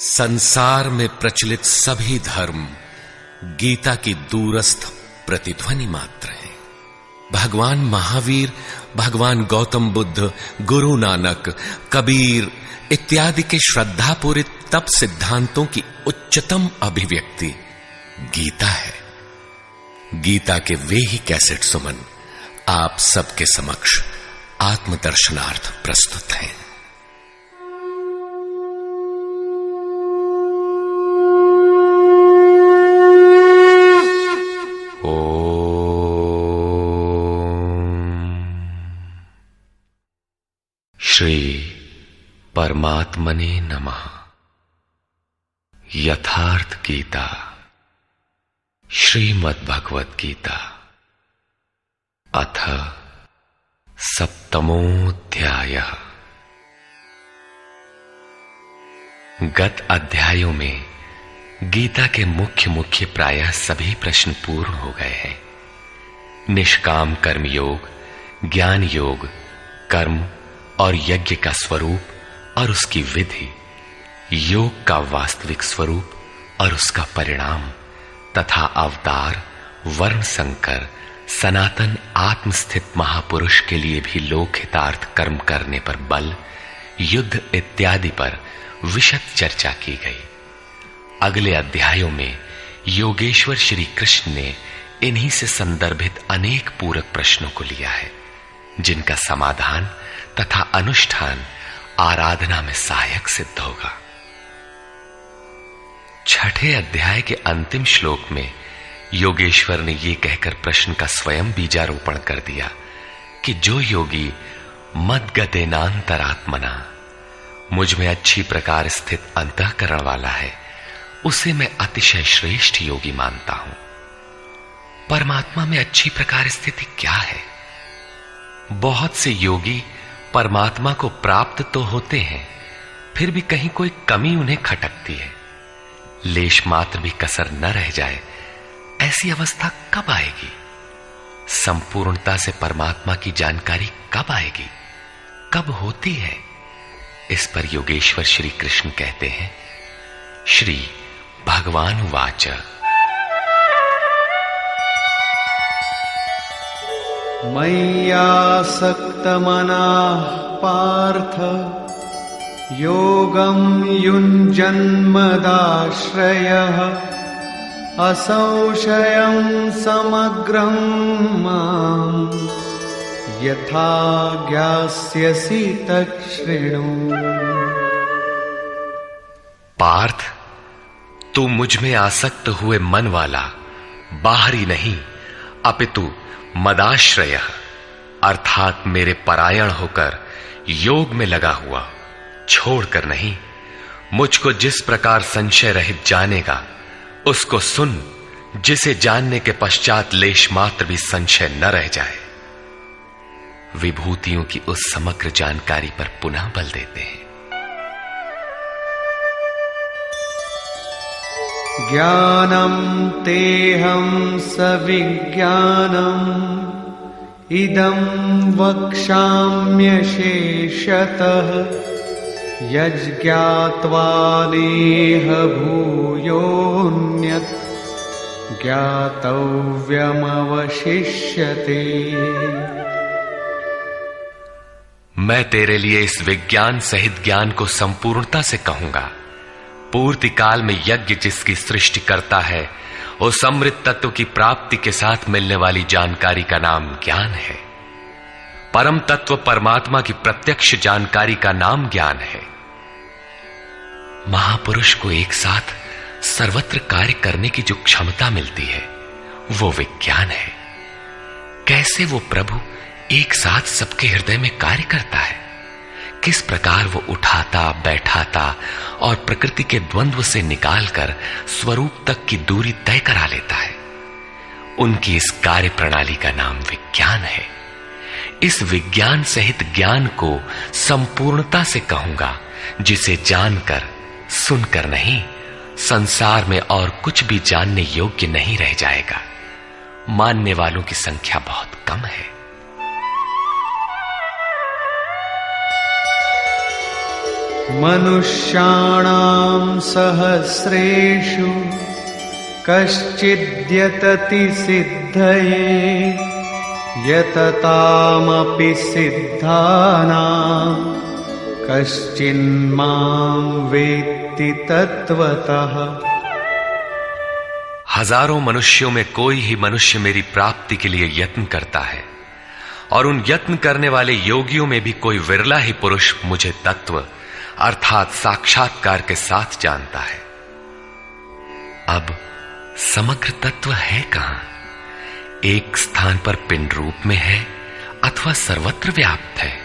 संसार में प्रचलित सभी धर्म गीता की दूरस्थ प्रतिध्वनि मात्र है। भगवान महावीर, भगवान गौतम बुद्ध, गुरु नानक, कबीर इत्यादि के श्रद्धापूरित तप सिद्धांतों की उच्चतम अभिव्यक्ति गीता है। गीता के वे ही कैसेट सुमन आप सबके समक्ष आत्मदर्शनार्थ प्रस्तुत हैं। श्री परमात्मने नमः। यथार्थ गीता, श्रीमद् भगवत गीता, अथ सप्तमोऽध्यायः। गत अध्यायों में गीता के मुख्य प्रायः सभी प्रश्न पूर्ण हो गए हैं। निष्काम कर्म योग, ज्ञान योग, कर्म और यज्ञ का स्वरूप और उसकी विधि, योग का वास्तविक स्वरूप और उसका परिणाम तथा अवतार, वर्ण संकर, सनातन आत्मस्थित महापुरुष के लिए भी लोक हितार्थ कर्म करने पर बल, युद्ध इत्यादि पर विशद चर्चा की गई। अगले अध्यायों में योगेश्वर श्री कृष्ण ने इन्हीं से संदर्भित अनेक पूरक प्रश्नों को लिया है, जिनका समाधान तथा अनुष्ठान आराधना में सहायक सिद्ध होगा। छठे अध्याय के अंतिम श्लोक में योगेश्वर ने यह कहकर प्रश्न का स्वयं बीजारोपण कर दिया कि जो योगी मद्गतेनांतरात्मना, मुझ में अच्छी प्रकार स्थित अंतःकरण वाला है, उसे मैं अतिशय श्रेष्ठ योगी मानता हूं। परमात्मा में अच्छी प्रकार स्थिति क्या है? बहुत से योगी परमात्मा को प्राप्त तो होते हैं, फिर भी कहीं कोई कमी उन्हें खटकती है। लेश मात्र भी कसर न रह जाए, ऐसी अवस्था कब आएगी? संपूर्णता से परमात्मा की जानकारी कब आएगी, कब होती है? इस पर योगेश्वर श्री कृष्ण कहते हैं, श्री भगवान उवाच, मय्यासक्तमनाः पार्थ योगं युञ्जन्मदाश्रयः असंशयं समग्रं माम् यथा ज्ञास्यसि तच्छृणु। पार्थ, तू मुझ में आसक्त हुए मन वाला, बाहरी नहीं अपितु मदाश्रय अर्थात मेरे परायण होकर योग में लगा हुआ, छोड़कर नहीं, मुझको जिस प्रकार संशय रहित जानेगा उसको सुन, जिसे जानने के पश्चात लेश मात्र भी संशय न रह जाए। विभूतियों की उस समग्र जानकारी पर पुनः बल देते हैं। ज्ञानम तेहं सविज्ञानम इदं वक्ष्याम्यशेषतः यज्ज्ञात्वा नेह भूयोऽन्यत् ज्ञातव्यमवशिष्यते। मैं तेरे लिए इस विज्ञान सहित ज्ञान को संपूर्णता से कहूंगा। पूर्ति काल में यज्ञ जिसकी सृष्टि करता है, उस अमृत तत्व की प्राप्ति के साथ मिलने वाली जानकारी का नाम ज्ञान है। परम तत्व परमात्मा की प्रत्यक्ष जानकारी का नाम ज्ञान है। महापुरुष को एक साथ सर्वत्र कार्य करने की जो क्षमता मिलती है, वो विज्ञान है। कैसे वो प्रभु एक साथ सबके हृदय में कार्य करता है, किस प्रकार वो उठाता, बैठाता और प्रकृति के द्वंद्व से निकालकर स्वरूप तक की दूरी तय करा लेता है, उनकी इस कार्य प्रणाली का नाम विज्ञान है। इस विज्ञान सहित ज्ञान को संपूर्णता से कहूंगा, जिसे जानकर, सुनकर नहीं, संसार में और कुछ भी जानने योग्य नहीं रह जाएगा। मानने वालों की संख्या बहुत कम है। मनुष्याणां सहस्रेषु कश्चिद्यतति सिद्धये यततामपि सिद्धानां कश्चिन्मां वेत्ति तत्वतः। हजारों मनुष्यों में कोई ही मनुष्य मेरी प्राप्ति के लिए यत्न करता है, और उन यत्न करने वाले योगियों में भी कोई विरला ही पुरुष मुझे तत्व अर्थात साक्षात्कार के साथ जानता है। अब समग्र तत्व है कहां? एक स्थान पर पिंड रूप में है अथवा सर्वत्र व्याप्त है?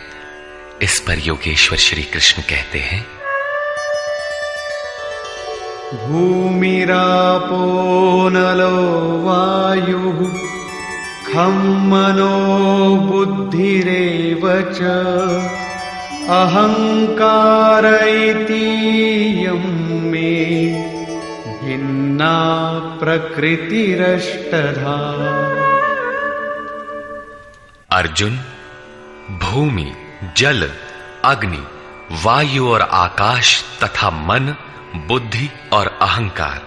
इस पर योगेश्वर श्री कृष्ण कहते हैं, भूमिरापो नलो वायुः खं मनो बुद्धिरेव च अहंकार इतीयं मे भिन्ना प्रकृतिरष्टधा। अर्जुन, भूमि, जल, अग्नि, वायु और आकाश तथा मन, बुद्धि और अहंकार,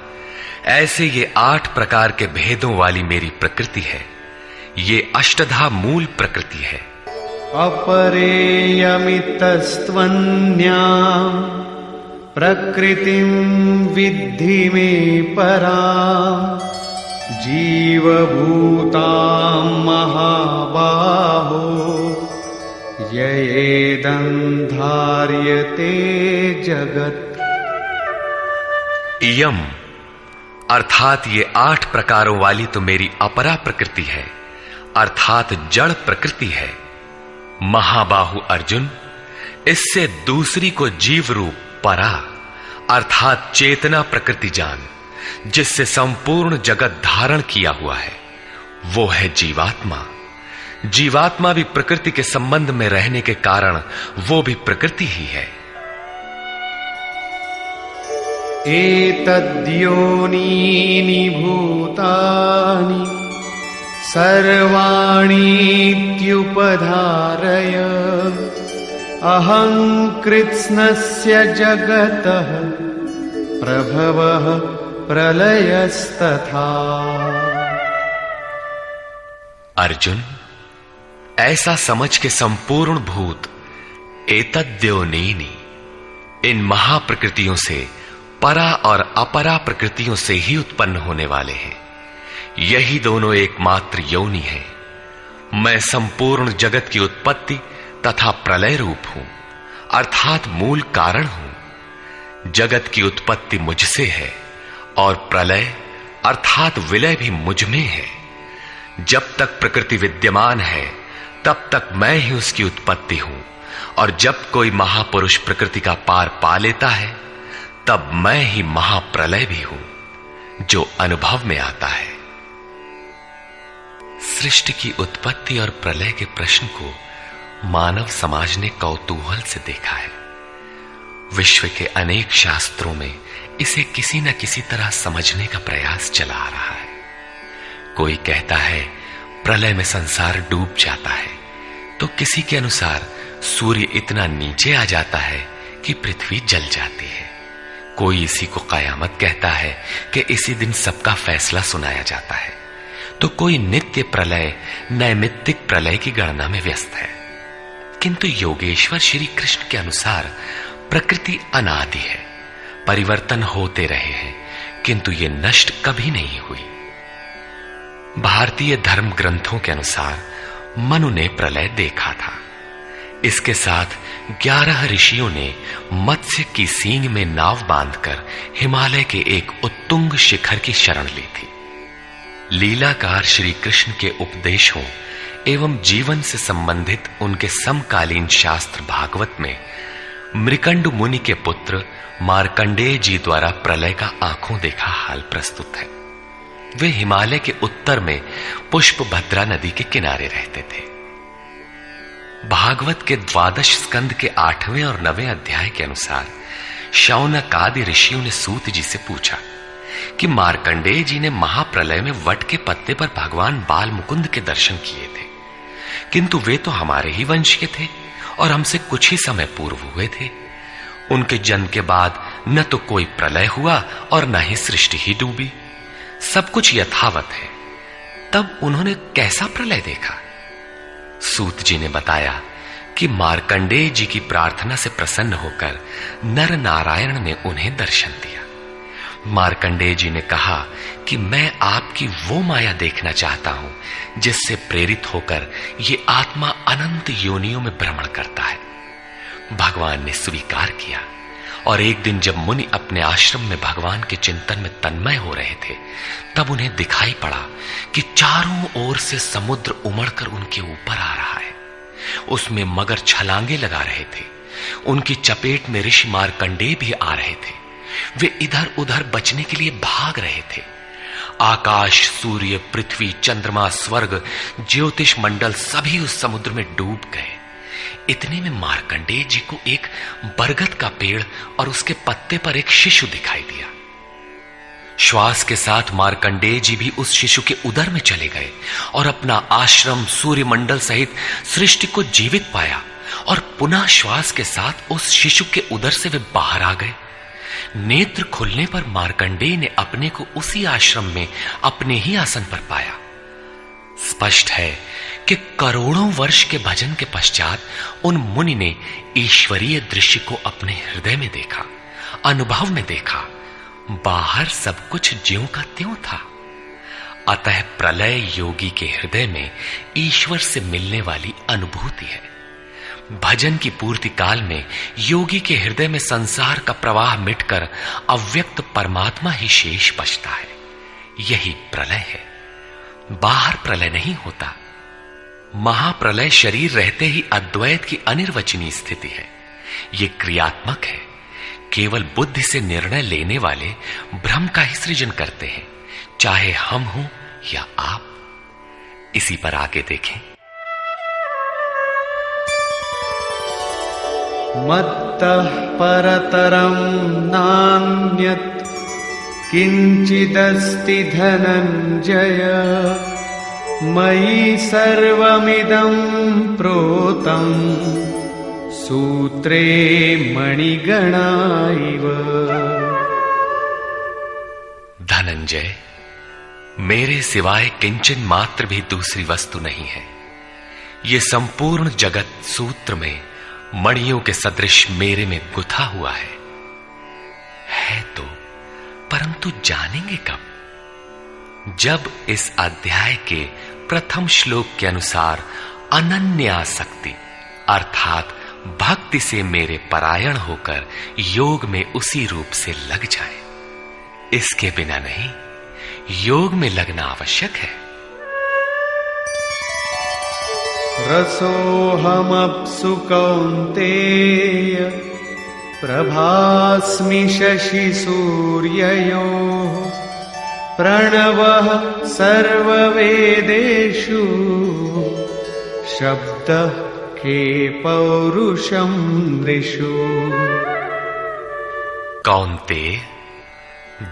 ऐसे ये 8 प्रकार के भेदों वाली मेरी प्रकृति है। ये अष्टधा मूल प्रकृति है। अपरेयमितस्त्वन्या प्रकृतिं विद्धि मे परां जीवभूतां महाबाहो ययेदं धार्यते जगत्। इयम अर्थात ये 8 प्रकारों वाली तो मेरी अपरा प्रकृति है, अर्थात जड़ प्रकृति है। महाबाहु अर्जुन, इससे दूसरी को जीव रूप परा अर्थात चेतना प्रकृति जान, जिससे संपूर्ण जगत धारण किया हुआ है, वो है जीवात्मा। जीवात्मा भी प्रकृति के संबंध में रहने के कारण वो भी प्रकृति ही है। एतद्योनीनि भूतानि सर्वाणीत्युपधारय अहं कृत्स्नस्य जगतः प्रभवः प्रलयस्तथा। अर्जुन, ऐसा समझ के संपूर्ण भूत एतद्योनीनि, इन महाप्रकृतियों से, परा और अपरा प्रकृतियों से ही उत्पन्न होने वाले हैं। यही दोनों एकमात्र योनि है। मैं संपूर्ण जगत की उत्पत्ति तथा प्रलय रूप हूं, अर्थात मूल कारण हूं। जगत की उत्पत्ति मुझसे है और प्रलय अर्थात विलय भी मुझ में है। जब तक प्रकृति विद्यमान है तब तक मैं ही उसकी उत्पत्ति हूं, और जब कोई महापुरुष प्रकृति का पार पा लेता है तब मैं ही महाप्रलय भी हूं, जो अनुभव में आता है। सृष्टि की उत्पत्ति और प्रलय के प्रश्न को मानव समाज ने कौतूहल से देखा है। विश्व के अनेक शास्त्रों में इसे किसी न किसी तरह समझने का प्रयास चला आ रहा है। कोई कहता है प्रलय में संसार डूब जाता है, तो किसी के अनुसार सूर्य इतना नीचे आ जाता है कि पृथ्वी जल जाती है। कोई इसी को कयामत कहता है कि इसी दिन सबका फैसला सुनाया जाता है, तो कोई नित्य प्रलय, नैमित्तिक प्रलय की गणना में व्यस्त है। किंतु योगेश्वर श्री कृष्ण के अनुसार प्रकृति अनादि है, परिवर्तन होते रहे हैं, किंतु ये नष्ट कभी नहीं हुई। भारतीय धर्म ग्रंथों के अनुसार मनु ने प्रलय देखा था। इसके साथ 11 ऋषियों ने मत्स्य की सींग में नाव बांधकर हिमालय के एक उत्तुंग शिखर की शरण ली थी। लीलाकार श्री कृष्ण के उपदेशों एवं जीवन से संबंधित उनके समकालीन शास्त्र भागवत में मृकंड मुनि के पुत्र मार्कंडेय जी द्वारा प्रलय का आंखों देखा हाल प्रस्तुत है। वे हिमालय के उत्तर में पुष्पभद्रा नदी के किनारे रहते थे। भागवत के 12 स्कंद के 8वें और 9वें अध्याय के अनुसार शौनक आदि ऋषियों ने सूत जी से पूछा कि मार्कंडेय जी ने महाप्रलय में वट के पत्ते पर भगवान बाल मुकुंद के दर्शन किए थे, किंतु वे तो हमारे ही वंश के थे और हमसे कुछ ही समय पूर्व हुए थे। उनके जन्म के बाद न तो कोई प्रलय हुआ और न ही सृष्टि ही डूबी, सब कुछ यथावत है। तब उन्होंने कैसा प्रलय देखा? सूत जी ने बताया कि मार्कंडेय जी की प्रार्थना से प्रसन्न होकर नर नारायण ने उन्हें दर्शन दिया। मार्कंडेय जी ने कहा कि मैं आपकी वो माया देखना चाहता हूं जिससे प्रेरित होकर ये आत्मा अनंत योनियों में भ्रमण करता है। भगवान ने स्वीकार किया और एक दिन जब मुनि अपने आश्रम में भगवान के चिंतन में तन्मय हो रहे थे, तब उन्हें दिखाई पड़ा कि चारों ओर से समुद्र उमड़कर उनके ऊपर आ रहा है। उसमें मगर छलांगे लगा रहे थे। उनकी चपेट में ऋषि मार्कंडेय भी आ रहे थे। वे इधर उधर बचने के लिए भाग रहे थे। आकाश, सूर्य, पृथ्वी, चंद्रमा, स्वर्ग, ज्योतिष मंडल सभी उस समुद्र में डूब गए। इतने में मार्कंडेय जी को एक बरगद का पेड़ और उसके पत्ते पर एक शिशु दिखाई दिया। श्वास के साथ मार्कंडेय जी भी उस शिशु के उदर में चले गए और अपना आश्रम, सूर्य मंडल सहित सृष्टि को जीवित पाया और पुनः श्वास के साथ उस शिशु के उदर से वे बाहर आ गए। नेत्र खुलने पर मार्कंडेय ने अपने को उसी आश्रम में अपने ही आसन पर पाया। स्पष्ट है कि करोड़ों वर्ष के भजन के पश्चात उन मुनि ने ईश्वरीय दृश्य को अपने हृदय में देखा, अनुभव में देखा। बाहर सब कुछ ज्यों का त्यों था। अतः प्रलय योगी के हृदय में ईश्वर से मिलने वाली अनुभूति है। भजन की पूर्ति काल में योगी के हृदय में संसार का प्रवाह मिटकर अव्यक्त परमात्मा ही शेष बचता है। यही प्रलय है। बाहर प्रलय नहीं होता। महाप्रलय शरीर रहते ही अद्वैत की अनिर्वचनीय स्थिति है। यह क्रियात्मक है। केवल बुद्धि से निर्णय लेने वाले भ्रम का ही सृजन करते हैं, चाहे हम हों या आप। इसी पर आगे देखें। मत्तः परतरं नान्यत् किंचिदस्ति धनंजय मयि सर्वमिदं प्रोतं सूत्रे मणिगणा इव। धनंजय, मेरे सिवाय किंचन मात्र भी दूसरी वस्तु नहीं है। ये संपूर्ण जगत सूत्र में मणियों के सदृश मेरे में गुथा हुआ है तो, परंतु जानेंगे कब? जब इस अध्याय के प्रथम श्लोक के अनुसार अनन्यासक्ति अर्थात भक्ति से मेरे परायण होकर योग में उसी रूप से लग जाए। इसके बिना नहीं, योग में लगना आवश्यक है। रसोऽहमप्सु कौन्तेय प्रभास्मि शशि सूर्ययोः प्रणवः सर्ववेदेषु शब्दः के पौरुषं नृषु। कौन्तेय,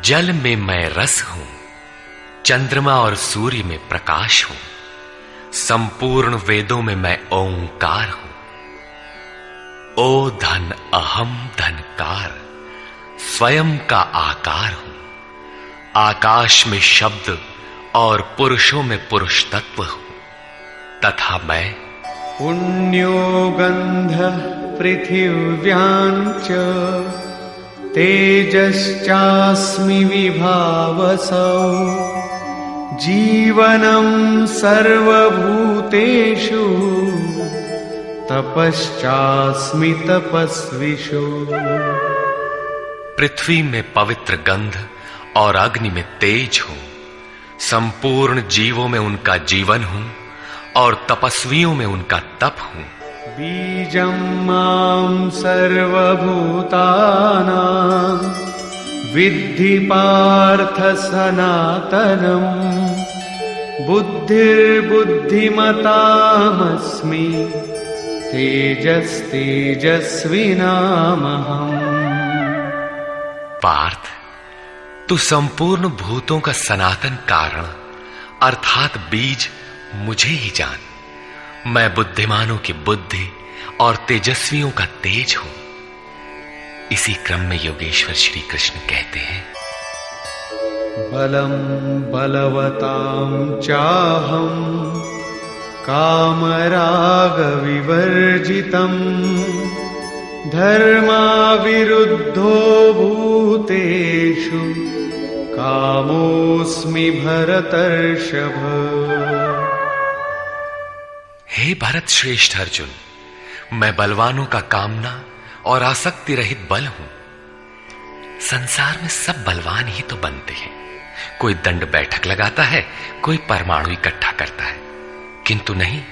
जल में मैं रस हूं, चंद्रमा और सूर्य में प्रकाश हूं, संपूर्ण वेदों में मैं ओंकार हूं। ओ धन अहम धनकार, स्वयं का आकार हूं। आकाश में शब्द और पुरुषों में पुरुष तत्व हूं, तथा मैं पुण्यो गंधः पृथिव्यां च तेजश्चास्मि विभावसौ जीवनं सर्वभूतेषु तपश्चास्मि तपस्विषु। पृथ्वी में पवित्र गंध और अग्नि में तेज हूं, संपूर्ण जीवों में उनका जीवन हूं और तपस्वियों में उनका तप हूं। बीजं मां सर्वभूतानां विद्धि पार्थ सनातनम् बुद्धिर्बुद्धिमतामस्मि तेजस्तेजस्विनामहम्। पार्थ, तू संपूर्ण भूतों का सनातन कारण अर्थात बीज मुझे ही जान। मैं बुद्धिमानों की बुद्धि और तेजस्वियों का तेज हूं। इसी क्रम में योगेश्वर श्री कृष्ण कहते हैं, बलं बलवतां चाहं कामरागविवर्जितं धर्माविरुद्धो भूतेषु कामोऽस्मि भरतर्षभ। हे भरत श्रेष्ठ अर्जुन, मैं बलवानों का कामना और आसक्ति रहित बल हूं। संसार में सब बलवान ही तो बनते हैं। कोई दंड बैठक लगाता है, कोई परमाणु इकट्ठा करता है, किंतु नहीं,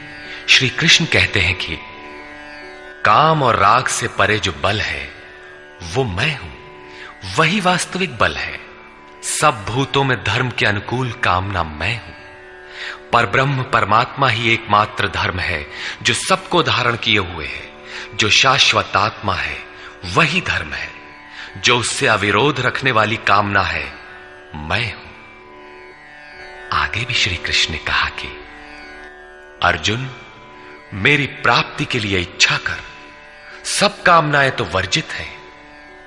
श्री कृष्ण कहते हैं कि काम और राग से परे जो बल है वो मैं हूं, वही वास्तविक बल है। सब भूतों में धर्म के अनुकूल कामना मैं हूं। परब्रह्म परमात्मा ही एकमात्र धर्म है जो सबको धारण किए हुए है। जो शाश्वत आत्मा है वही धर्म है। जो उससे अविरोध रखने वाली कामना है मैं हूं। आगे भी श्री कृष्ण ने कहा कि अर्जुन, मेरी प्राप्ति के लिए इच्छा कर। सब कामनाएं तो वर्जित है,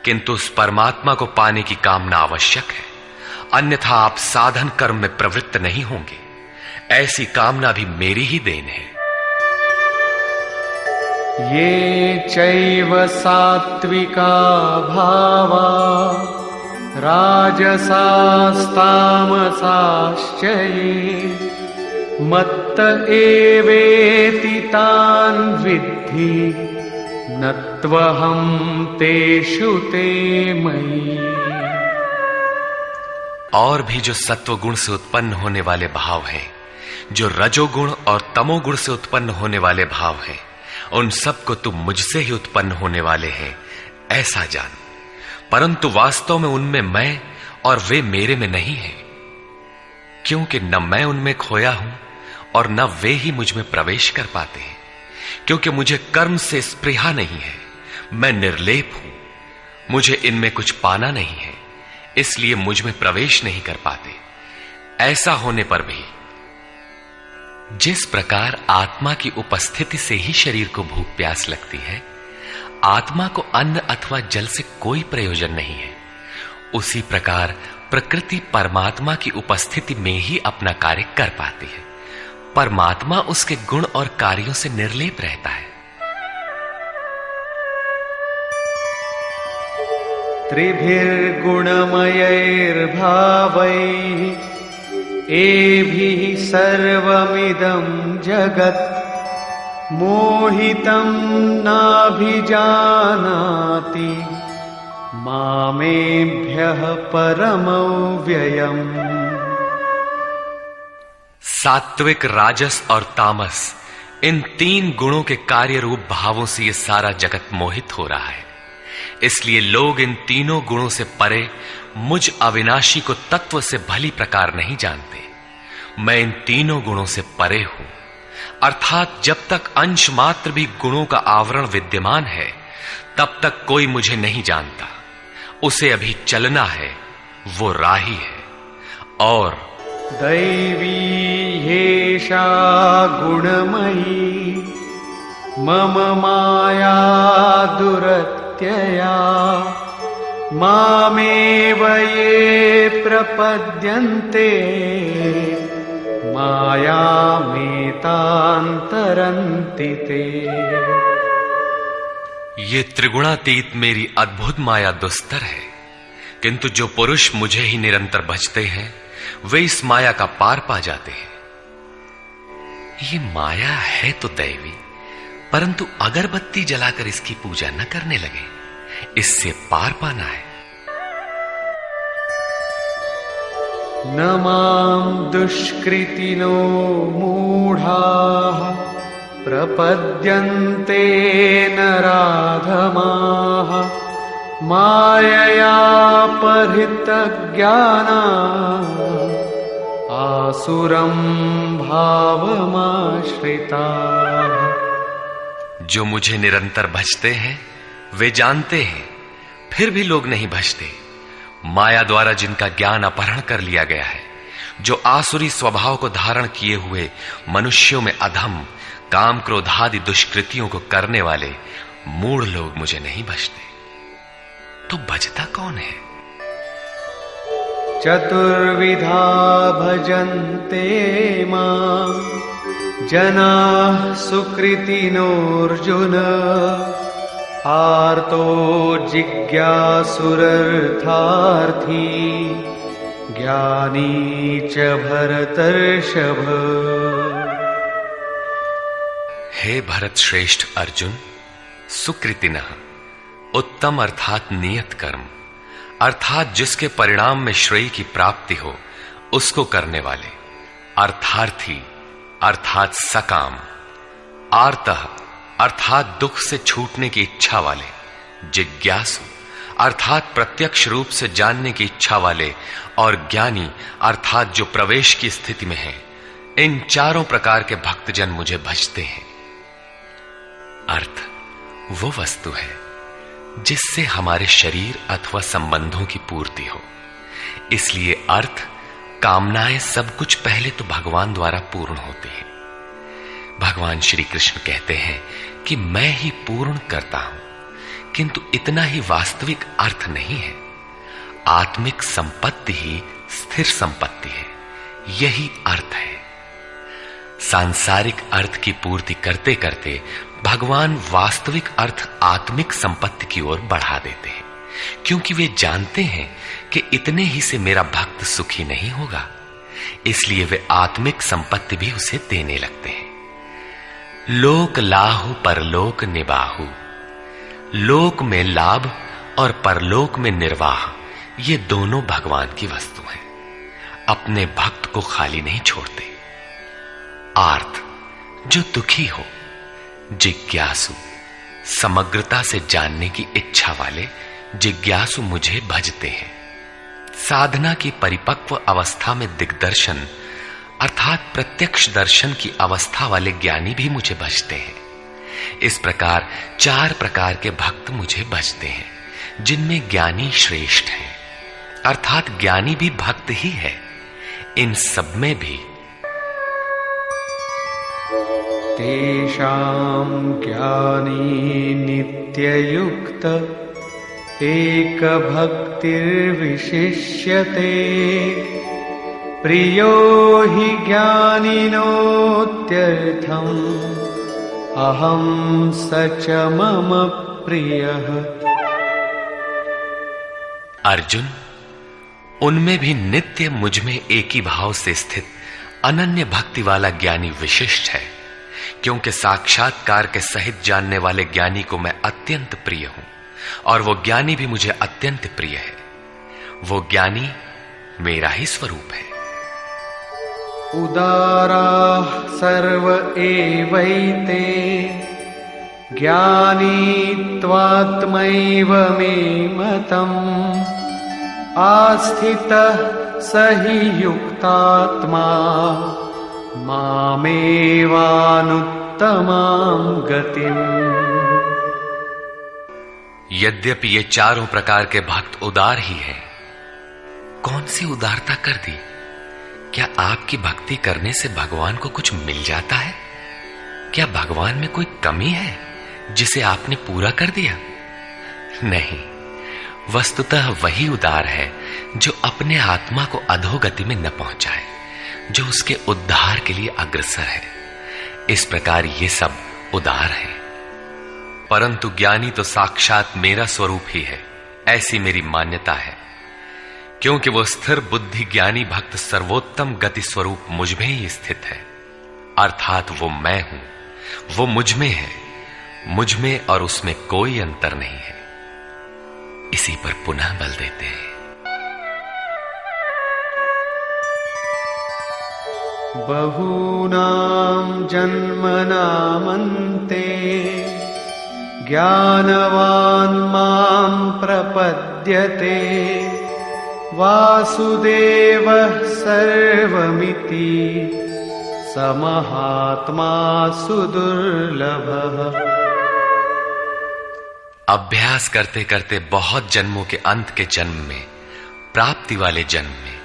किंतु उस परमात्मा को पाने की कामना आवश्यक है, अन्यथा आप साधन कर्म में प्रवृत्त नहीं होंगे। ऐसी कामना भी मेरी ही देन है। ये चैव सात्विका भावा राजसास्तामसाश्च ये मत्त एवेति तान् विद्धि न त्वहं तेषु ते मयि। और भी जो सत्व गुण से उत्पन्न होने वाले भाव हैं, जो रजोगुण और तमोगुण से उत्पन्न होने वाले भाव हैं, उन सब को तुम मुझसे ही उत्पन्न होने वाले हैं ऐसा जान। परंतु वास्तव में उनमें मैं और वे मेरे में नहीं है, क्योंकि न मैं उनमें खोया हूं और न वे ही मुझ में प्रवेश कर पाते हैं। क्योंकि मुझे कर्म से स्पृहा नहीं है, मैं निर्लेप हूं, मुझे इनमें कुछ पाना नहीं है, इसलिए मुझ में प्रवेश नहीं कर पाते। ऐसा होने पर भी जिस प्रकार आत्मा की उपस्थिति से ही शरीर को भूख प्यास लगती है, आत्मा को अन्न अथवा जल से कोई प्रयोजन नहीं है, उसी प्रकार प्रकृति परमात्मा की उपस्थिति में ही अपना कार्य कर पाती है। परमात्मा उसके गुण और कार्यों से निर्लेप रहता है। त्रिभिर्गुणमयैर्भावैः एभिः सर्वमिदं जगत् मोहितं नाभिजानाति मामेभ्यः परमव्ययम्। सात्विक, राजस और तामस, इन तीन गुणों के कार्य रूप भावों से यह सारा जगत मोहित हो रहा है। इसलिए लोग इन तीनों गुणों से परे मुझ अविनाशी को तत्व से भली प्रकार नहीं जानते। मैं इन तीनों गुणों से परे हूं, अर्थात जब तक अंश मात्र भी गुणों का आवरण विद्यमान है तब तक कोई मुझे नहीं जानता। उसे अभी चलना है, वो राही है। और दैवी ह्येषा गुणमयी मम माया दुरत्यया मामेव ये प्रपद्यन्ते मायामेतान्तरन्ति ते। ये त्रिगुणातीत मेरी अद्भुत माया दुस्तर है, किंतु जो पुरुष मुझे ही निरंतर भजते हैं वे इस माया का पार पा जाते हैं। ये माया है तो दैवी, परंतु अगरबत्ती जलाकर इसकी पूजा न करने लगे, इससे पार पाना है। न मां दुष्कृतिनो मूढ़ाः प्रपद्यन्ते नराधमाः माययापहृतज्ञानाः आसुरं भावमाश्रिताः। जो मुझे निरंतर भजते हैं वे जानते हैं, फिर भी लोग नहीं भजते। माया द्वारा जिनका ज्ञान अपहरण कर लिया गया है, जो आसुरी स्वभाव को धारण किए हुए मनुष्यों में अधम काम क्रोधादि दुष्कृतियों को करने वाले मूढ़ लोग मुझे नहीं भजते। तो भजता कौन है? चतुर्विधा भजन्ते मां जनाः सुकृतिनोऽर्जुन आर्तो जिज्ञासुरर्थार्थी ज्ञानी च भरतर्षभ। हे भरत श्रेष्ठ अर्जुन, सुकृतिनः उत्तम अर्थात नियत कर्म, अर्थात जिसके परिणाम में श्रेय की प्राप्ति हो उसको करने वाले, अर्थार्थी अर्थात सकाम, आर्तः अर्थात दुख से छूटने की इच्छा वाले, जिज्ञासु अर्थात प्रत्यक्ष रूप से जानने की इच्छा वाले, और ज्ञानी अर्थात जो प्रवेश की स्थिति में है। इन चारों प्रकार के भक्तजन मुझे भजते हैं। अर्थ वो वस्तु है जिससे हमारे शरीर अथवा संबंधों की पूर्ति हो। इसलिए अर्थ, कामनाएं सब कुछ पहले तो भगवान द्वारा पूर्ण होती है। भगवान श्री कृष्ण कहते हैं कि मैं ही पूर्ण करता हूं, किंतु इतना ही वास्तविक अर्थ नहीं है। आत्मिक संपत्ति ही स्थिर संपत्ति है, यही अर्थ है। सांसारिक अर्थ की पूर्ति करते करते भगवान वास्तविक अर्थ आत्मिक संपत्ति की ओर बढ़ा देते हैं, क्योंकि वे जानते हैं कि इतने ही से मेरा भक्त सुखी नहीं होगा। इसलिए वे आत्मिक संपत्ति भी उसे देने लगते हैं। लोक लाहु परलोक निबाहु, लोक में लाभ और परलोक में निर्वाह, ये दोनों भगवान की वस्तु हैं। अपने भक्त को खाली नहीं छोड़ते। आर्त, जो दुखी हो, जिज्ञासु, समग्रता से जानने की इच्छा वाले जिज्ञासु मुझे भजते हैं। साधना की परिपक्व अवस्था में दिग्दर्शन अर्थात प्रत्यक्ष दर्शन की अवस्था वाले ज्ञानी भी मुझे भजते हैं। इस प्रकार 4 प्रकार के भक्त मुझे भजते हैं, जिनमें ज्ञानी श्रेष्ठ है, अर्थात ज्ञानी भी भक्त ही है। इन सब में भी तेषां ज्ञानी नित्ययुक्त एक भक्तिर्विशिष्यते प्रियो हि ज्ञानिनोत्यर्थम् अहं स च मम प्रियः। अर्जुन, उनमें भी नित्य मुझ में एक ही भाव से स्थित अनन्य भक्ति वाला ज्ञानी विशिष्ट है, क्योंकि साक्षात्कार के सहित जानने वाले ज्ञानी को मैं अत्यंत प्रिय हूं और वो ज्ञानी भी मुझे अत्यंत प्रिय है। वो ज्ञानी मेरा ही स्वरूप है। उदाराः सर्व एवैते ज्ञानी त्वात्मैव मे मतम् आस्थितः स हि युक्तात्मा मामेवानुत्तमां गतिम्। यद्यपि ये चारों प्रकार के भक्त उदार ही हैं, कौन सी उदारता कर दी? क्या आपकी भक्ति करने से भगवान को कुछ मिल जाता है? क्या भगवान में कोई कमी है जिसे आपने पूरा कर दिया? नहीं, वस्तुतः वही उदार है जो अपने आत्मा को अधोगति में न पहुंचाए, जो उसके उद्धार के लिए अग्रसर है। इस प्रकार ये सब उदार है। परंतु ज्ञानी तो साक्षात मेरा स्वरूप ही है, ऐसी मेरी मान्यता है, क्योंकि वो स्थिर बुद्धि ज्ञानी भक्त सर्वोत्तम गति स्वरूप मुझ में ही स्थित है। अर्थात वो मैं हूं, वो मुझ में है, मुझ में और उसमें कोई अंतर नहीं है। इसी पर पुनः बल देते हैं। बहूनां जन्मनामन्ते ज्ञानवान् मां प्रपद्यते वासुदेवः सर्वमिति स महात्मा सुदुर्लभः। अभ्यास करते करते बहुत जन्मों के अंत के जन्म में, प्राप्ति वाले जन्म में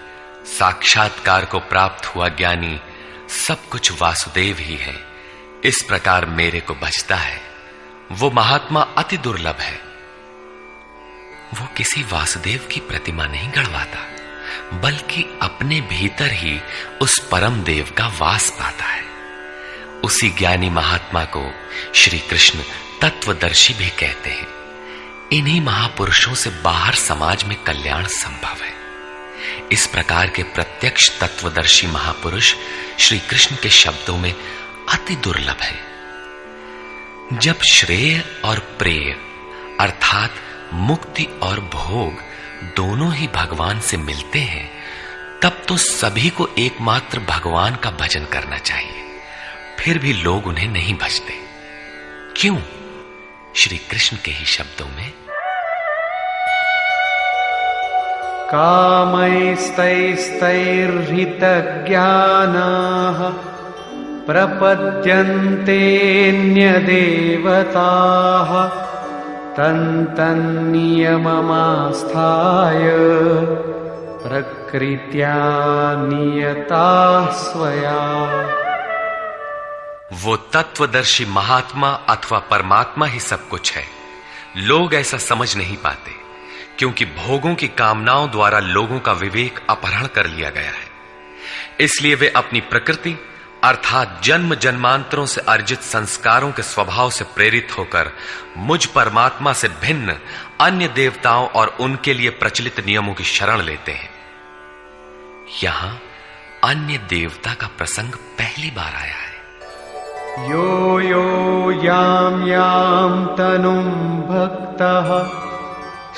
साक्षात्कार को प्राप्त हुआ ज्ञानी सब कुछ वासुदेव ही है। इस प्रकार मेरे को भजता है, वो महात्मा अति दुर्लभ है। वो किसी वासुदेव की प्रतिमा नहीं गढ़वाता, बल्कि अपने भीतर ही उस परम देव का वास पाता है। उसी ज्ञानी महात्मा को श्री कृष्ण तत्वदर्शी भी कहते हैं। इन्हीं महापुरुषों से बाहर समाज में कल्याण संभव है। इस प्रकार के प्रत्यक्ष तत्वदर्शी महापुरुष श्री कृष्ण के शब्दों में अति दुर्लभ है। जब श्रेय और प्रेय अर्थात मुक्ति और भोग दोनों ही भगवान से मिलते हैं, तब तो सभी को एकमात्र भगवान का भजन करना चाहिए। फिर भी लोग उन्हें नहीं भजते। क्यों? श्री कृष्ण के ही शब्दों में, कामैस्तैस्तैर्हितज्ञानाः प्रपद्यन्तेऽन्यदेवताः तन्तन्नियममास्थाय प्रकृत्या नियताः स्वया। वो तत्वदर्शी महात्मा अथवा परमात्मा ही सब कुछ है। लोग ऐसा समझ नहीं पाते, क्योंकि भोगों की कामनाओं द्वारा लोगों का विवेक अपहरण कर लिया गया है। इसलिए वे अपनी प्रकृति अर्थात जन्म जन्मांतरों से अर्जित संस्कारों के स्वभाव से प्रेरित होकर मुझ परमात्मा से भिन्न अन्य देवताओं और उनके लिए प्रचलित नियमों की शरण लेते हैं। यहां अन्य देवता का प्रसंग पहली बार आया है। यो यो यां यां तनुं भक्तः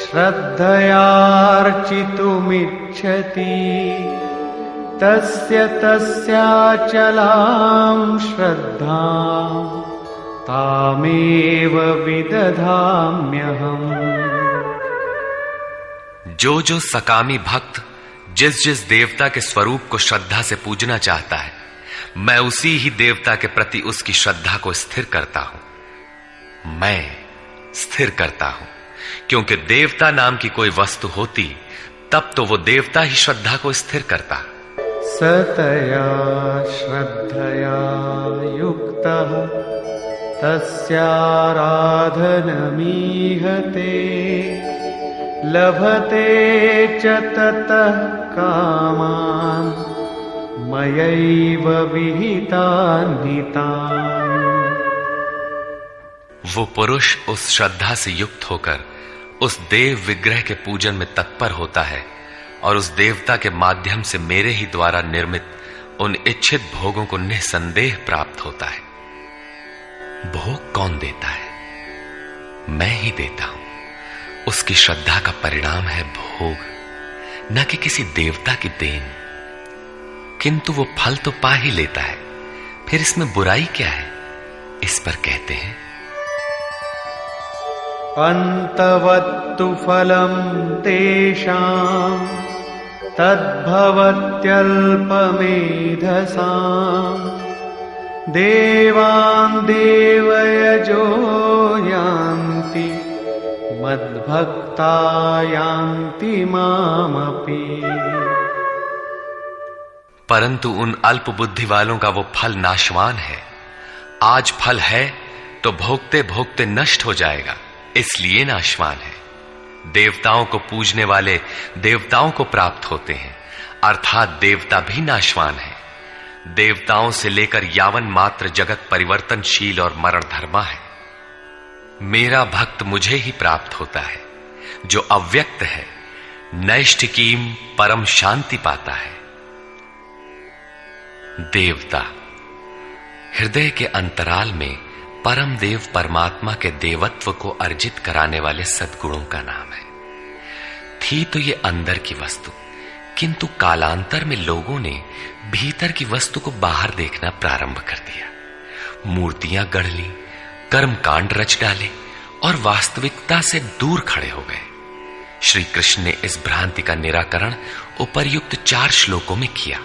श्रद्धयार्चितुमिच्छति तस्य तस्याचलां श्रद्धां तामेव विदधाम्यहम्। जो जो सकामी भक्त जिस जिस देवता के स्वरूप को श्रद्धा से पूजना चाहता है, मैं उसी ही देवता के प्रति उसकी श्रद्धा को स्थिर करता हूं। मैं स्थिर करता हूं, क्योंकि देवता नाम की कोई वस्तु होती तब तो वो देवता ही श्रद्धा को स्थिर करता। सतया श्रद्धया युक्तः तस्याराधनमीहते लभते च ततः कामान् मयैव विहितान् हितान्। वो पुरुष उस श्रद्धा से युक्त होकर उस देव विग्रह के पूजन में तत्पर होता है और उस देवता के माध्यम से मेरे ही द्वारा निर्मित उन इच्छित भोगों को निसंदेह प्राप्त होता है। भोग कौन देता है? मैं ही देता हूं। उसकी श्रद्धा का परिणाम है भोग, न कि किसी देवता की देन। किंतु वो फल तो पा ही लेता है, फिर इसमें बुराई क्या है? इस पर कहते हैं, अन्तवत्तु फलं तेषां तद्भवत्यल्पमेधसां देवान् देवयजो यान्ति मद्भक्ता यान्ति मामपि। परंतु उन अल्प बुद्धि वालों का वो फल नाशवान है। आज फल है तो भोगते भोगते नष्ट हो जाएगा, इसलिए नाशवान है। देवताओं को पूजने वाले देवताओं को प्राप्त होते हैं, अर्थात देवता भी नाशवान है। देवताओं से लेकर यावन मात्र जगत परिवर्तनशील और मरण धर्मा है। मेरा भक्त मुझे ही प्राप्त होता है, जो अव्यक्त है, नैष्ठिकीम परम शांति पाता है। देवता हृदय के अंतराल में परम देव परमात्मा के देवत्व को अर्जित कराने वाले सद्गुणों का नाम है। थी तो ये अंदर की वस्तु, किंतु कालांतर में लोगों ने भीतर की वस्तु को बाहर देखना प्रारंभ कर दिया। मूर्तियां गढ़ ली, कर्मकांड रच डाले और वास्तविकता से दूर खड़े हो गए। श्री कृष्ण ने इस भ्रांति का निराकरण उपर्युक्त 4 श्लोकों में किया।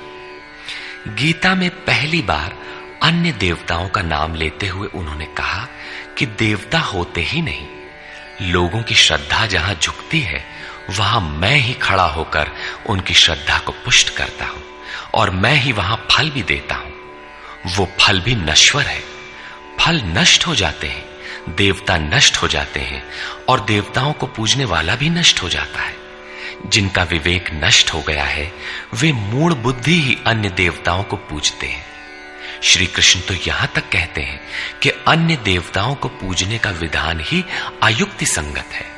गीता में पहली बार अन्य देवताओं का नाम लेते हुए उन्होंने कहा कि देवता होते ही नहीं, लोगों की श्रद्धा जहां झुकती है वहां मैं ही खड़ा होकर उनकी श्रद्धा को पुष्ट करता हूं और मैं ही वहां फल भी देता हूं। वो फल भी नश्वर है। फल नष्ट हो जाते हैं, देवता नष्ट हो जाते हैं और देवताओं को पूजने वाला भी नष्ट हो जाता है। जिनका विवेक नष्ट हो गया है वे मूढ़ बुद्धि ही अन्य देवताओं को पूजते हैं। श्री कृष्ण तो यहां तक कहते हैं कि अन्य देवताओं को पूजने का विधान ही अयुक्ति संगत है।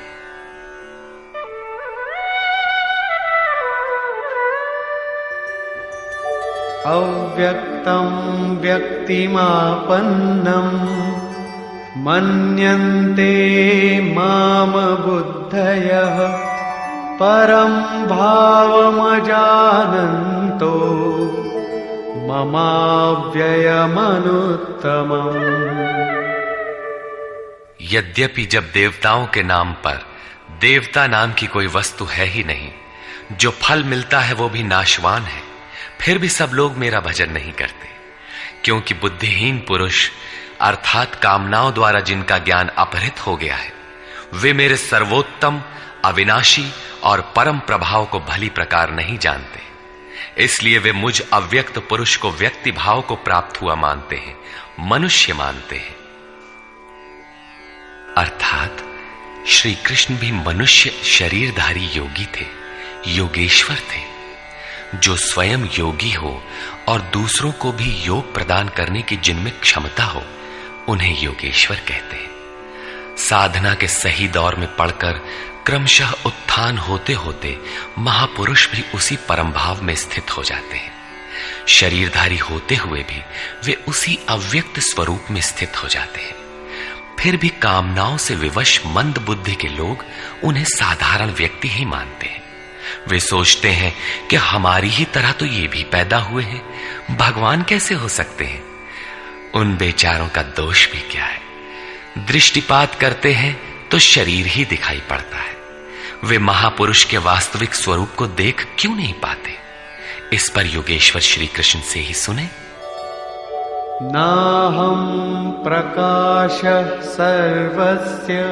अव्यक्तं व्यक्तिमापन्नं मन्यन्ते माम बुद्धयः परं भावमजानन्तो ममाव्ययमनुत्तमम्। यद्यपि जब देवताओं के नाम पर देवता नाम की कोई वस्तु है ही नहीं, जो फल मिलता है वो भी नाशवान है, फिर भी सब लोग मेरा भजन नहीं करते, क्योंकि बुद्धिहीन पुरुष अर्थात कामनाओं द्वारा जिनका ज्ञान अपहृत हो गया है वे मेरे सर्वोत्तम, अविनाशी और परम प्रभाव को भली प्रकार नहीं जानते। इसलिए वे मुझ अव्यक्त पुरुष को व्यक्ति भाव को प्राप्त हुआ मानते हैं, मनुष्य मानते हैं। अर्थात श्री कृष्ण भी मनुष्य शरीरधारी योगी थे, योगेश्वर थे। जो स्वयं योगी हो और दूसरों को भी योग प्रदान करने की जिनमें क्षमता हो उन्हें योगेश्वर कहते हैं। साधना के सही दौर में पड़कर क्रमशः उत्थान होते होते महापुरुष भी उसी परम भाव में स्थित हो जाते हैं। शरीरधारी होते हुए भी वे उसी अव्यक्त स्वरूप में स्थित हो जाते हैं। फिर भी कामनाओं से विवश मंद बुद्धि के लोग उन्हें साधारण व्यक्ति ही मानते हैं। वे सोचते हैं कि हमारी ही तरह तो ये भी पैदा हुए हैं, भगवान कैसे हो सकते हैं। उन बेचारों का दोष भी क्या है, दृष्टिपात करते हैं तो शरीर ही दिखाई पड़ता है। वे महापुरुष के वास्तविक स्वरूप को देख क्यों नहीं पाते। इस पर योगेश्वर श्री कृष्ण से ही सुने। नाहं प्रकाश सर्वस्य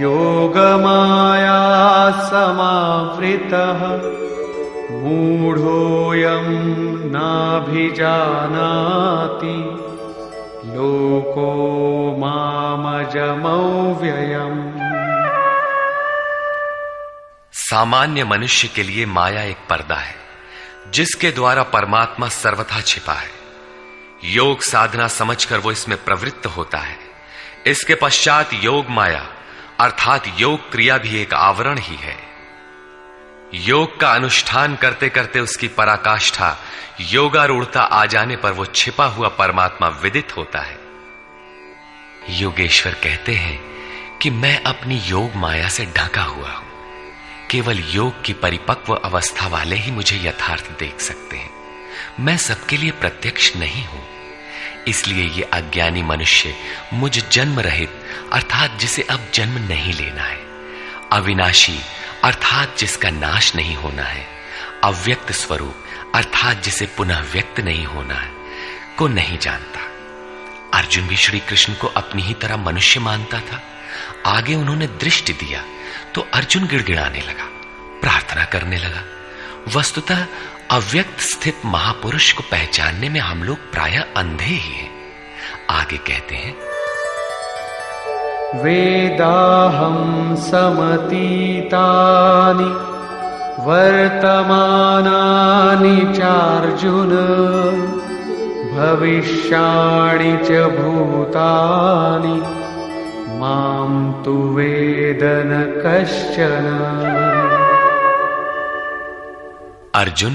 योगमाया समावृतः मूढ़ोऽयं नाभिजानाति लोको मामजमव्ययम्। सामान्य मनुष्य के लिए माया एक पर्दा है जिसके द्वारा परमात्मा सर्वथा छिपा है। योग साधना समझकर वो इसमें प्रवृत्त होता है। इसके पश्चात योग माया अर्थात योग क्रिया भी एक आवरण ही है। योग का अनुष्ठान करते करते उसकी पराकाष्ठा योगारूढ़ता आ जाने पर वो छिपा हुआ परमात्मा विदित होता है। योगेश्वर कहते हैं कि मैं अपनी योग माया से ढका हुआ हूं। केवल योग की परिपक्व अवस्था वाले ही मुझे यथार्थ देख सकते हैं। मैं सबके लिए प्रत्यक्ष नहीं हूं। इसलिए ये अज्ञानी मनुष्य मुझ जन्म रहित अर्थात जिसे अब जन्म नहीं लेना है, अविनाशी अर्थात जिसका नाश नहीं होना है, अव्यक्त स्वरूप अर्थात जिसे पुनः व्यक्त नहीं होना है को नहीं जानता। अर्जुन भी श्री कृष्ण को अपनी ही तरह मनुष्य मानता था। आगे उन्होंने दृष्टि दिया तो अर्जुन गिड़गिड़ाने लगा, प्रार्थना करने लगा। वस्तुतः अव्यक्त स्थित महापुरुष को पहचानने में हम लोग प्रायः अंधे ही हैं। आगे कहते हैं, वेदाहं समतीतानि वर्तमानानि चार्जुन भविष्याणि च भूतानि मां तु वेद न कश्चन। अर्जुन,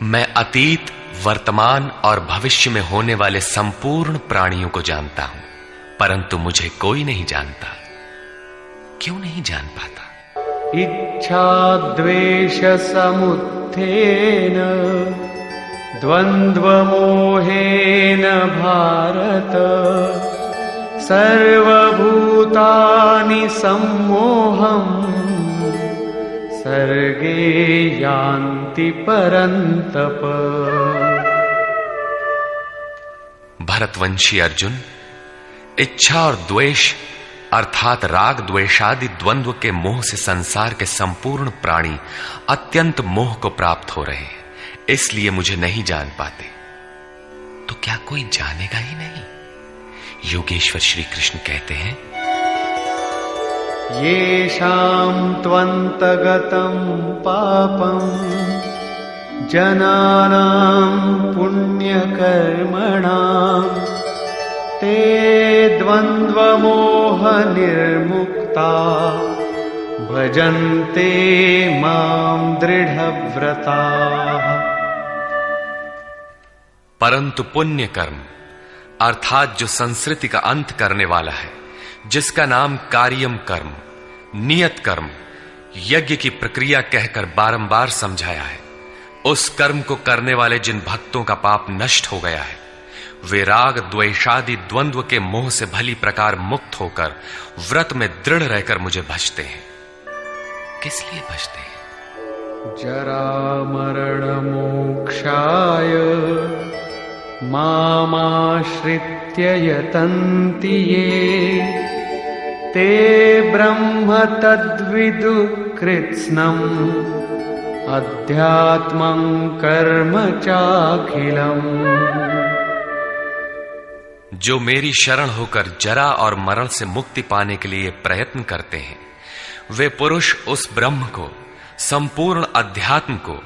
मैं अतीत, वर्तमान और भविष्य में होने वाले संपूर्ण प्राणियों को जानता हूं, परंतु मुझे कोई नहीं जानता। क्यों नहीं जान पाता? इच्छा द्वेष समुत्थेन द्वंद्व मोहेन भारत सर्वभूतानि सम्मोहम् सर्गे यान्ति परन्तप। भरतवंशी अर्जुन, इच्छा और द्वेष अर्थात राग द्वेषादि द्वंद्व के मोह से संसार के संपूर्ण प्राणी अत्यंत मोह को प्राप्त हो रहे हैं, इसलिए मुझे नहीं जान पाते। तो क्या कोई जानेगा ही नहीं? योगेश्वर श्री कृष्ण कहते हैं, येषां त्वन्तगतं पापं जनानां पुण्यकर्मणां ते द्वन्द्वमोह निर्मुक्ता भजन्ते मां दृढ़व्रताः। परंतु पुण्य कर्म अर्थात जो संस्कृति का अंत करने वाला है, जिसका नाम कार्यम कर्म, नियत कर्म, यज्ञ की प्रक्रिया कहकर बारंबार समझाया है, उस कर्म को करने वाले जिन भक्तों का पाप नष्ट हो गया है, वे राग द्वेषादि द्वंद्व के मोह से भली प्रकार मुक्त होकर व्रत में दृढ़ रहकर मुझे भजते हैं। किस लिए भजते हैं? जरा मरण मोक्षाय मामाश्रित्य यतन्ति ये ते ब्रह्म तद्विदु कृत्स्नम् अध्यात्मं कर्म चाखिलम्। जो मेरी शरण होकर जरा और मरण से मुक्ति पाने के लिए प्रयत्न करते हैं, वे पुरुष उस ब्रह्म को, संपूर्ण अध्यात्म को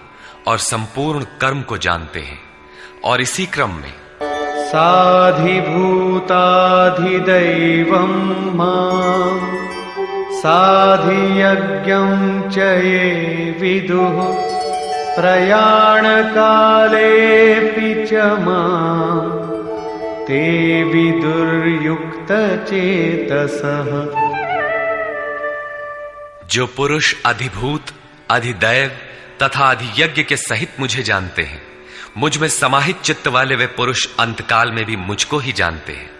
और संपूर्ण कर्म को जानते हैं, और इसी क्रम में साधिभूताधिदैवं मां साधियज्ञं च ये विदुः प्रयाणकालेऽपि च मां ते विदुर्युक्तचेतसः। जो पुरुष अधिभूत, अधिदैव तथा अधियज्ञ के सहित मुझे जानते हैं, मुझ में समाहित चित्त वाले वे पुरुष अंतकाल में भी मुझको ही जानते हैं,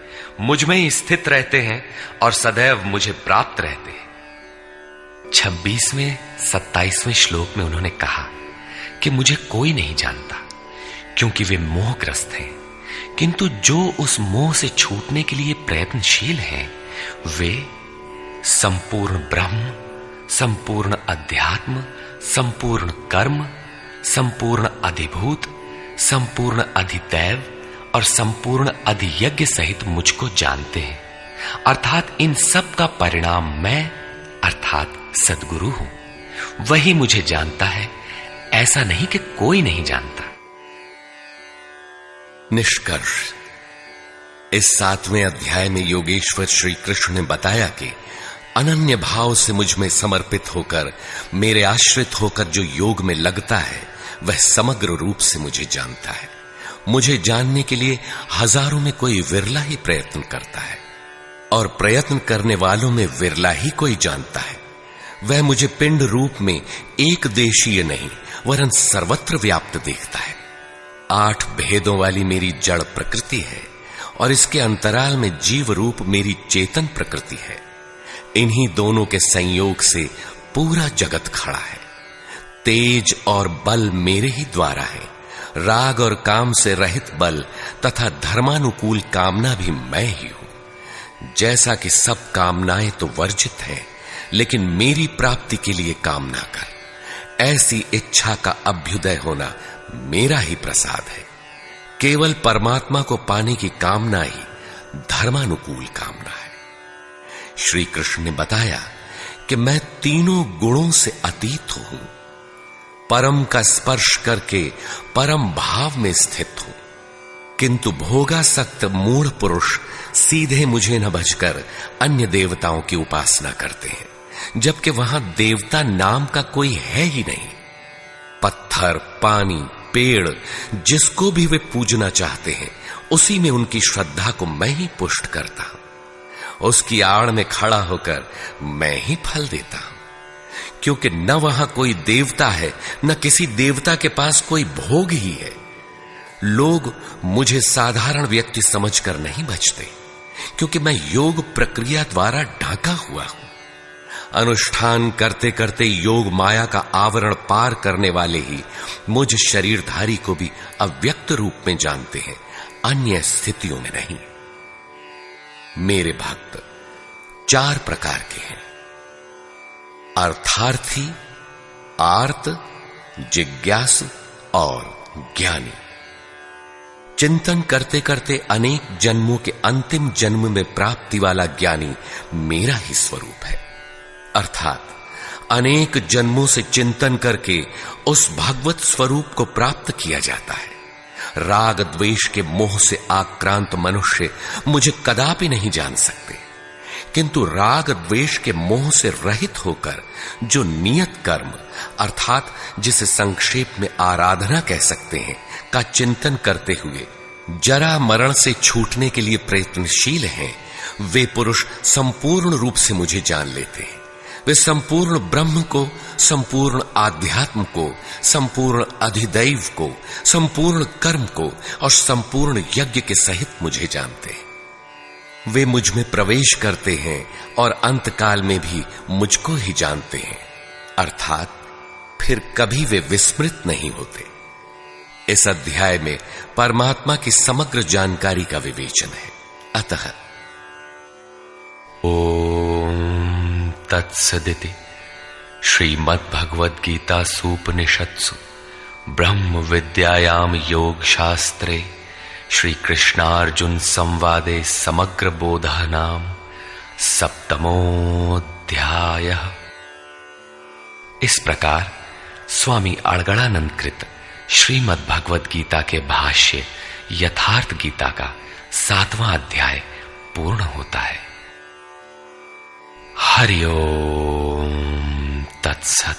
मुझ में ही स्थित रहते हैं और सदैव मुझे प्राप्त रहते हैं। 26वें 27वें श्लोक में उन्होंने कहा कि मुझे कोई नहीं जानता, क्योंकि वे मोहग्रस्त हैं, किंतु जो उस मोह से छूटने के लिए प्रयत्नशील हैं, वे संपूर्ण ब्रह्म, संपूर्ण अध्यात्म, संपूर्ण कर्म, संपूर्ण अधिभूत, संपूर्ण अधिदैव और संपूर्ण अधियज्ञ सहित मुझको जानते हैं, अर्थात इन सब का परिणाम मैं अर्थात सद्गुरु हूं। वही मुझे जानता है, ऐसा नहीं कि कोई नहीं जानता। निष्कर्ष, इस 7वें अध्याय में योगेश्वर श्री कृष्ण ने बताया कि अनन्य भाव से मुझ में समर्पित होकर, मेरे आश्रित होकर जो योग में लगता है, वह समग्र रूप से मुझे जानता है। मुझे जानने के लिए हजारों में कोई विरला ही प्रयत्न करता है, और प्रयत्न करने वालों में विरला ही कोई जानता है। वह मुझे पिंड रूप में एक देशीय नहीं वरन सर्वत्र व्याप्त देखता है। 8 भेदों वाली मेरी जड़ प्रकृति है, और इसके अंतराल में जीव रूप मेरी चेतन प्रकृति है। इन्हीं दोनों के संयोग से पूरा जगत खड़ा है। तेज और बल मेरे ही द्वारा है। राग और काम से रहित बल तथा धर्मानुकूल कामना भी मैं ही हूं। जैसा कि सब कामनाएं तो वर्जित हैं, लेकिन मेरी प्राप्ति के लिए कामना कर, ऐसी इच्छा का अभ्युदय होना मेरा ही प्रसाद है। केवल परमात्मा को पाने की कामना ही धर्मानुकूल कामना है। श्री कृष्ण ने बताया कि मैं तीनों गुणों से अतीत हूं, परम का स्पर्श करके परम भाव में स्थित हूं, किंतु भोगासक्त मूढ़ पुरुष सीधे मुझे न भजकर अन्य देवताओं की उपासना करते हैं, जबकि वहां देवता नाम का कोई है ही नहीं। पत्थर, पानी, पेड़, जिसको भी वे पूजना चाहते हैं, उसी में उनकी श्रद्धा को मैं ही पुष्ट करता हूं। उसकी आड़ में खड़ा होकर मैं ही फल देता हूं, क्योंकि न वहां कोई देवता है, न किसी देवता के पास कोई भोग ही है। लोग मुझे साधारण व्यक्ति समझकर नहीं बचते, क्योंकि मैं योग प्रक्रिया द्वारा ढका हुआ हूं। अनुष्ठान करते करते योग माया का आवरण पार करने वाले ही मुझ शरीरधारी को भी अव्यक्त रूप में जानते हैं, अन्य स्थितियों में नहीं। मेरे भक्त 4 प्रकार के हैं: अर्थार्थी, आर्त, जिज्ञासु और ज्ञानी। चिंतन करते करते अनेक जन्मों के अंतिम जन्म में प्राप्ति वाला ज्ञानी मेरा ही स्वरूप है। अर्थात अनेक जन्मों से चिंतन करके उस भगवत स्वरूप को प्राप्त किया जाता है। राग द्वेष के मोह से आक्रांत मनुष्य मुझे कदापि नहीं जान सकते, किंतु राग द्वेष के मोह से रहित होकर जो नियत कर्म अर्थात जिसे संक्षेप में आराधना कह सकते हैं का चिंतन करते हुए जरा मरण से छूटने के लिए प्रयत्नशील हैं, वे पुरुष संपूर्ण रूप से मुझे जान लेते हैं। वे संपूर्ण ब्रह्म को, संपूर्ण आध्यात्म को, संपूर्ण अधिदैव को, संपूर्ण कर्म को और संपूर्ण यज्ञ के सहित मुझे जानते हैं। वे मुझ में प्रवेश करते हैं और अंतकाल में भी मुझको ही जानते हैं, अर्थात फिर कभी वे विस्मृत नहीं होते। इस अध्याय में परमात्मा की समग्र जानकारी का विवेचन है। अतः ओम तत्सदिति श्रीमद्भगवद्गीतासूपनिषत्सु ब्रह्म विद्यायाम योग शास्त्रे श्री कृष्णार्जुन संवादे समग्र बोधः नाम सप्तमोऽध्यायः। इस प्रकार स्वामी अड़गड़ानंद कृत श्रीमद् भगवद गीता के भाष्य यथार्थ गीता का 7वां अध्याय पूर्ण होता है। हरि ओम तत्सत।